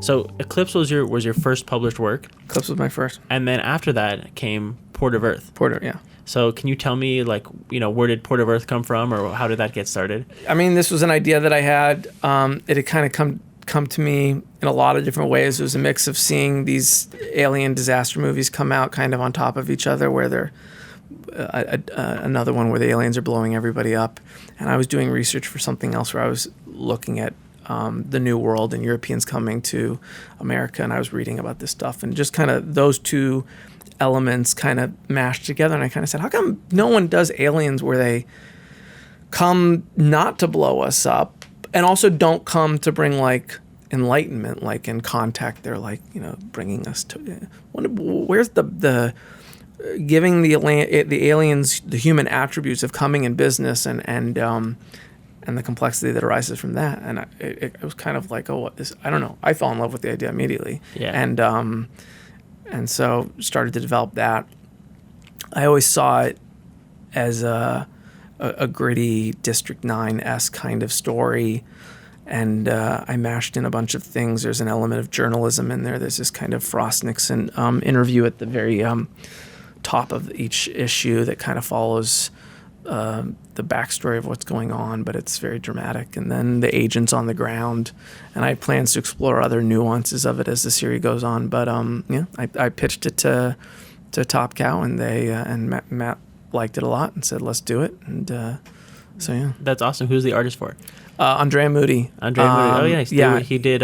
So Eclipse was your first published work, Eclipse was my first. and then after that came Port of Earth. Yeah. So can you tell me, like, where did Port of Earth come from, or how did that get started? I mean, this was an idea that I had. It had kind of come to me in a lot of different ways. It was a mix of seeing these alien disaster movies come out kind of on top of each other, where they're another one where the aliens are blowing everybody up. And I was doing research for something else where I was looking at the New World and Europeans coming to America, and I was reading about this stuff, and just kind of those two elements kind of mashed together. And I kind of said, how come no one does aliens where they come not to blow us up and also don't come to bring like enlightenment, like in Contact they're like, bringing us to where's the giving the aliens the human attributes of coming in business and the complexity that arises from that. And it was kind of like, I don't know, I fell in love with the idea immediately. And so started to develop that. I always saw it as a gritty District 9-esque kind of story. And I mashed in a bunch of things. There's an element of journalism in there. There's this kind of Frost Nixon interview at the very top of each issue that kind of follows the backstory of what's going on, but it's very dramatic. And then the agents on the ground, and I had plans to explore other nuances of it as the series goes on. But I pitched it to Top Cow, and they and Matt liked it a lot and said, "Let's do it." And so yeah, that's awesome. Who's the artist for it? Andrea Moody. Oh yeah, he did.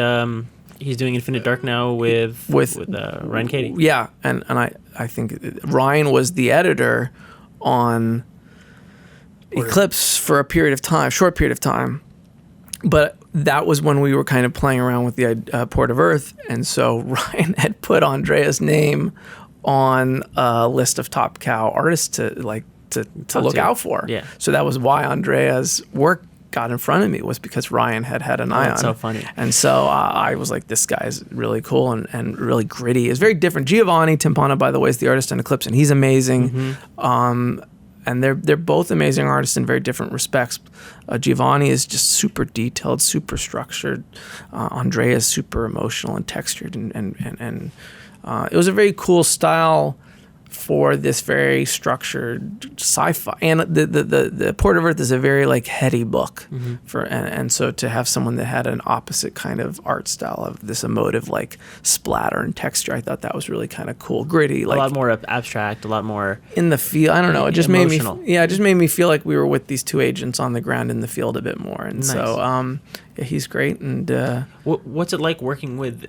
He's doing Infinite Dark now with Ryan Cady. Yeah, and I think Ryan was the editor on Eclipse for a short period of time, but that was when we were kind of playing around with the Port of Earth, and so Ryan had put Andrea's name on a list of Top Cow artists to look out for. Yeah. So that was why Andrea's work got in front of me, was because Ryan had an eye on it. That's so funny. And so I was like, this guy's really cool and really gritty. It's very different. Giovanni Timpano, by the way, is the artist on Eclipse, and he's amazing. Mm-hmm. And they're both amazing artists in very different respects. Giovanni is just super detailed, super structured. Andrea is super emotional and textured, and it was a very cool style for this very structured sci-fi. And the Port of Earth is a very like heady book and so to have someone that had an opposite kind of art style of this emotive like splatter and texture, I thought that was really kind of cool, gritty, like a lot more abstract, a lot more in the field. I don't know, it just emotional. it just made me feel like we were with these two agents on the ground in the field a bit more. And nice. So he's great. And what's it like working with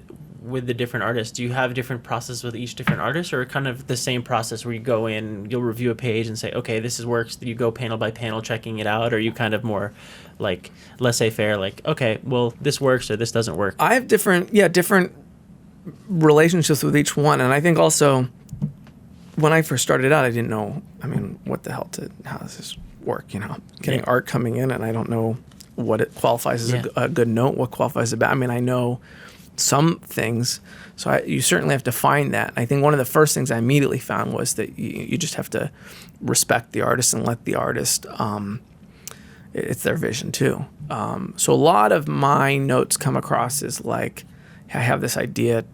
the different artists? Do you have different process with each different artist, or kind of the same process where you go in, you'll review a page and say, okay, this works, you go panel by panel checking it out, or are you kind of more like laissez-faire, like, okay, well, this works or this doesn't work? I have different relationships with each one. And I think also when I first started out, I didn't know, what the hell how does this work, getting art coming in, and I don't know what it qualifies as a good note, what qualifies as bad. I know some things, so you certainly have to find that. I think one of the first things I immediately found was that you just have to respect the artist and let the artist, it's their vision too. So a lot of my notes come across as like, I have this idea,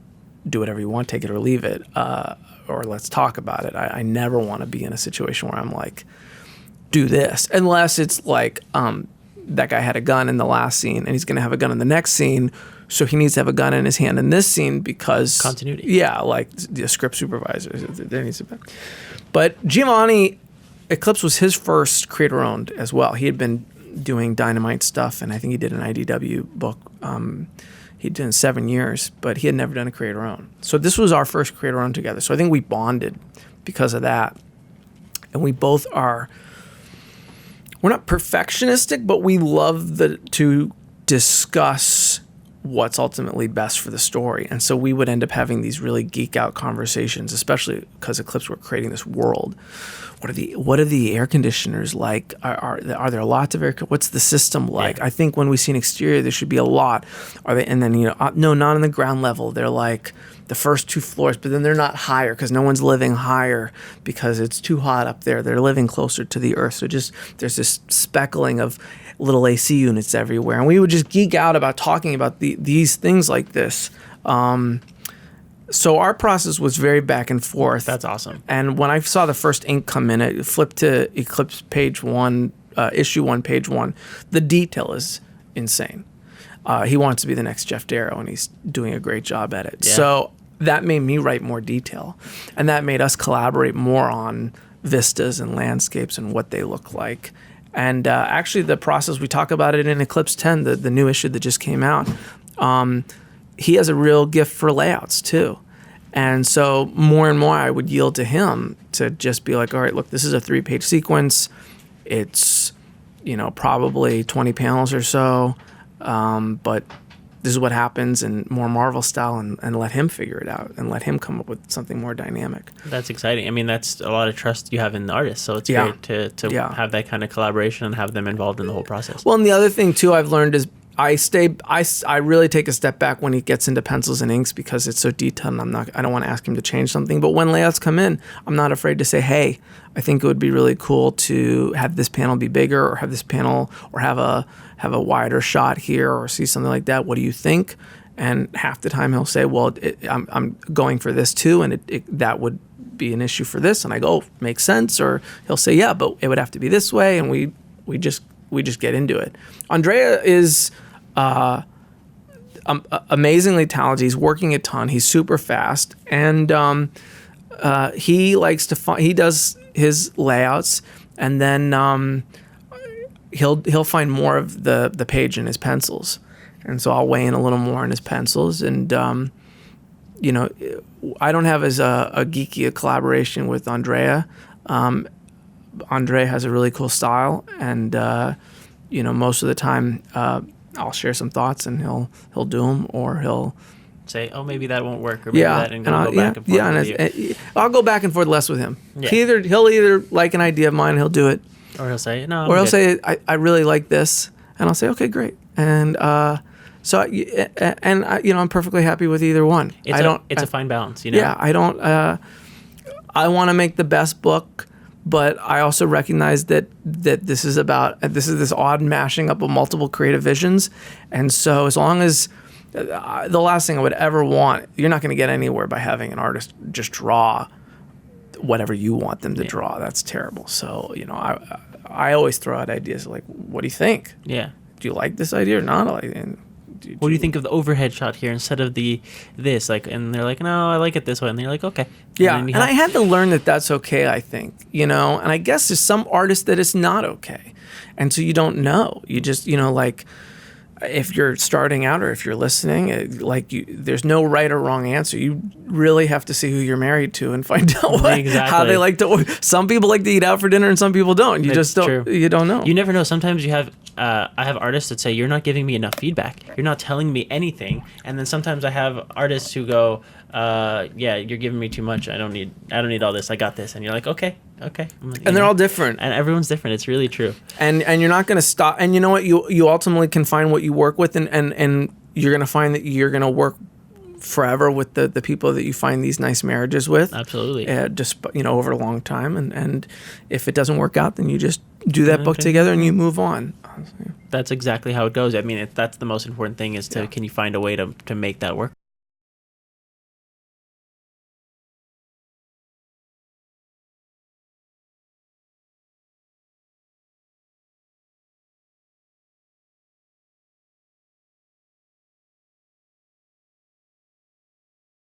do whatever you want, take it or leave it, or let's talk about it. I never want to be in a situation where I'm like, do this, unless it's like, that guy had a gun in the last scene and he's going to have a gun in the next scene, so he needs to have a gun in his hand in this scene because continuity. Yeah, like the script supervisor, there needs to be. But Giovanni, Eclipse was his first creator-owned as well. He had been doing Dynamite stuff, and I think he did an IDW book. He'd done 7 years, but he had never done a creator-owned. So this was our first creator-owned together. So I think we bonded because of that, and we both are. We're not perfectionistic, but we love to discuss what's ultimately best for the story. And so we would end up having these really geek out conversations, especially because Eclipse were creating this world. What are the air conditioners like? Are there lots of air? What's the system like? Yeah. I think when we see an exterior, there should be a lot. Are they? And then no, not on the ground level. They're like the first 2 floors, but then they're not higher because no one's living higher because it's too hot up there. They're living closer to the earth. So just there's this speckling of little AC units everywhere, and we would just geek out about talking about these things like this. So our process was very back and forth. That's awesome. And when I saw the first ink come in, it flipped to Eclipse page 1, issue 1, page 1. The detail is insane. He wants to be the next Jeff Darrow, and he's doing a great job at it. Yeah. So that made me write more detail, and that made us collaborate more on vistas and landscapes and what they look like. And actually, the process, we talk about it in Eclipse 10, the new issue that just came out. He has a real gift for layouts too. And so more and more I would yield to him to just be like, all right, look, this is a 3-page sequence. It's, probably 20 panels or so. But this is what happens in more Marvel style, and let him figure it out and let him come up with something more dynamic. That's exciting. I mean, that's a lot of trust you have in the artist. So it's great to have that kind of collaboration and have them involved in the whole process. Well, and the other thing too I've learned is I really take a step back when he gets into pencils and inks because it's so detailed, and I don't want to ask him to change something. But when layouts come in, I'm not afraid to say, hey, I think it would be really cool to have this panel be bigger, or have this panel, or have a wider shot here, or see something like that. What do you think? And half the time he'll say, well, I'm going for this too, and that would be an issue for this. And I go, oh, makes sense. Or he'll say, yeah, but it would have to be this way, and we just get into it. Andrea is amazingly talented. He's working a ton. He's super fast, and he likes to he does his layouts, and then he'll find more of the page in his pencils, and so I'll weigh in a little more in his pencils. And I don't have as a geeky a collaboration with Andrea. Andrea has a really cool style, and most of the time I'll share some thoughts, and he'll do them, or he'll say, oh, maybe that won't work, or maybe that, and go back and forth. I'll go back and forth less with him. Yeah. He'll either like an idea of mine, and he'll do it, or he'll say, no, or he'll say, I really like this, and I'll say, okay, great. And I'm perfectly happy with either one. It's a fine balance, Yeah, I don't. I want to make the best book, but I also recognize that this is this odd mashing up of multiple creative visions, and so as long as the last thing I would ever want, you're not going to get anywhere by having an artist just draw whatever you want them to draw. That's terrible. So I always throw out ideas like, what do you think? Yeah. Do you like this idea or not? What do you think of the overhead shot here instead of this? And they're like, no, I like it this way. And they're like, okay. Yeah, and I had to learn that that's okay, I think, and I guess there's some artists that it's not okay. And so you don't know. You just, if you're starting out or if you're listening, there's no right or wrong answer. You really have to see who you're married to and find out how they like to. Some people like to eat out for dinner, and some people don't. You just don't. True. You don't know. You never know. Sometimes you have. I have artists that say, you're not giving me enough feedback. You're not telling me anything. And then sometimes I have artists who go, yeah, you're giving me too much. I don't need all this. I got this. And you're like, okay. And they're all different. And everyone's different. It's really true. And you're not going to stop. And you know what? You ultimately can find what you work with, and you're going to find that you're going to work forever with the people that you find these nice marriages with. Absolutely. Just over a long time, and if it doesn't work out, then you just do that book together and you move on. That's exactly how it goes. I mean, that's the most important thing is can you find a way to make that work?